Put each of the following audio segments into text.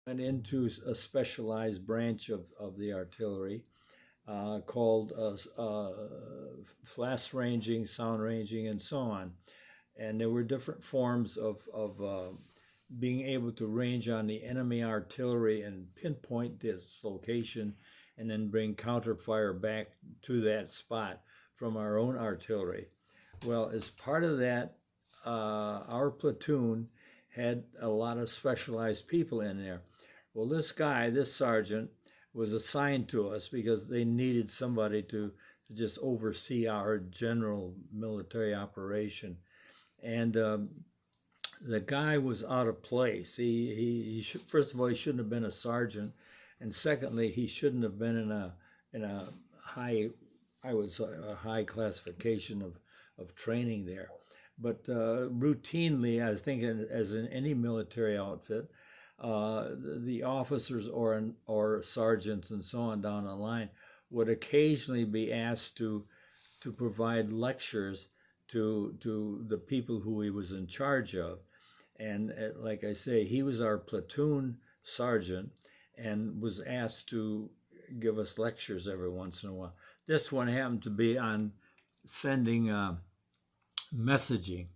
went into a specialized branch of the artillery called flash ranging, sound ranging, and so on. And there were different forms of being able to range on the enemy artillery and pinpoint its location and then bring counterfire back to that spot from our own artillery. Well, as part of that, our platoon had a lot of specialized people in there. Well, this guy, this sergeant, was assigned to us because they needed somebody to just oversee our general military operation. And the guy was out of place. First of all, he shouldn't have been a sergeant, and secondly, he shouldn't have been in a high, I would say, a high classification of training there. But routinely, I think, as in any military outfit, the officers or sergeants and so on down the line would occasionally be asked to provide lectures to the people who he was in charge of. And like I say, he was our platoon sergeant and was asked to give us lectures every once in a while. This one happened to be on sending messaging.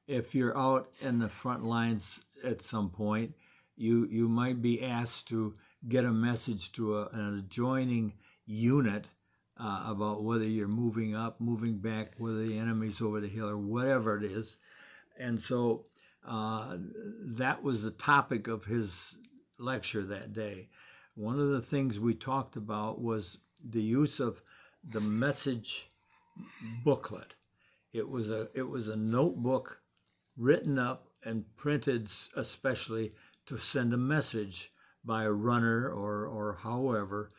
If you're out in the front lines at some point, you might be asked to get a message to an adjoining unit about whether you're moving up, moving back, whether the enemy's over the hill or whatever it is. And so that was the topic of his lecture that day. One of the things we talked about was the use of the message booklet. It was a notebook written up and printed especially to send a message by a runner or however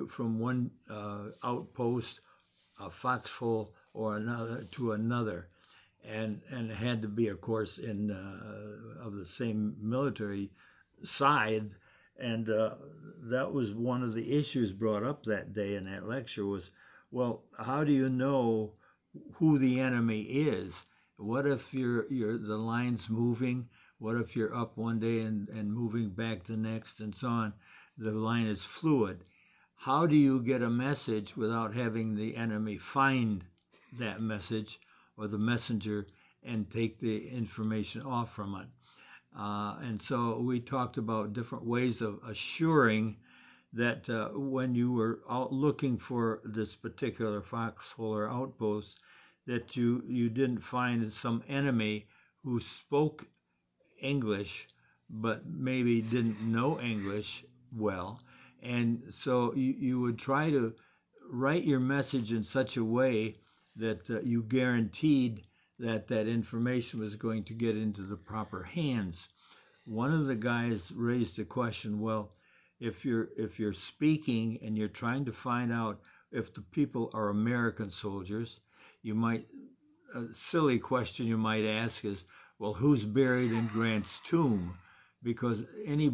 from one outpost, a foxhole, or another to another, and it had to be, of course, in of the same military side. And that was one of the issues brought up that day in that lecture was, well, how do you know who the enemy is? What if the line's moving? What if you're up one day and moving back the next and so on? The line is fluid. How do you get a message without having the enemy find that message or the messenger and take the information off from it? And so we talked about different ways of assuring that when you were out looking for this particular foxhole or outpost, that you didn't find some enemy who spoke English but maybe didn't know English well. And so you would try to write your message in such a way that you guaranteed that information was going to get into the proper hands. One of the guys raised the question, well, if you're speaking and you're trying to find out if the people are American soldiers, you might, a silly question you might ask is, well, who's buried in Grant's tomb? Because any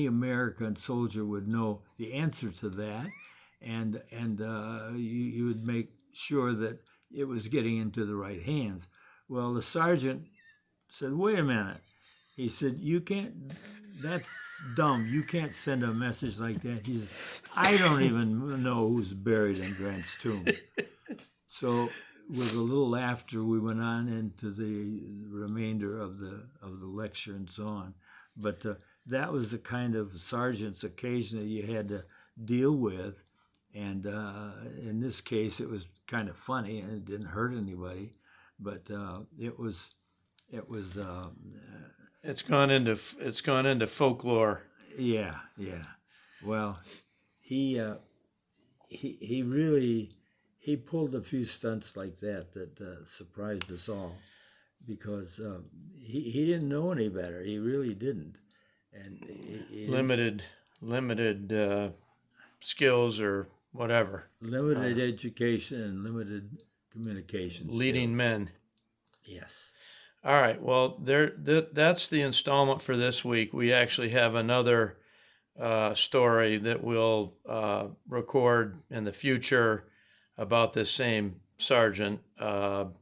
American soldier would know the answer to that, and you would make sure that it was getting into the right hands. Well, the sergeant said, wait a minute. He said, you can't, that's dumb. You can't send a message like that. He says, I don't even know who's buried in Grant's tomb. So with a little laughter, we went on into the remainder of the lecture and so on. But that was the kind of sergeants occasionally you had to deal with. And in this case, it was kind of funny and it didn't hurt anybody. But it was. It's gone into folklore. Yeah. Well, he really pulled a few stunts like that surprised us all, because he didn't know any better. He really didn't, and he limited skills or whatever. Limited education and limited communication skills. Leading men. Yes. All right. Well, that's the installment for this week. We actually have another story that we'll record in the future about this same sergeant and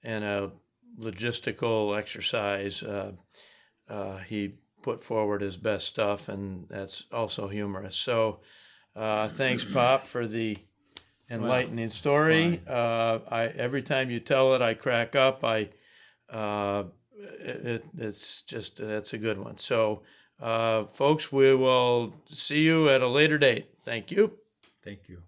a logistical exercise. He put forward his best stuff, and that's also humorous. So thanks, Pop, for the enlightening story. Every time you tell it, I crack up. That's a good one. So, folks, we will see you at a later date. Thank you. Thank you.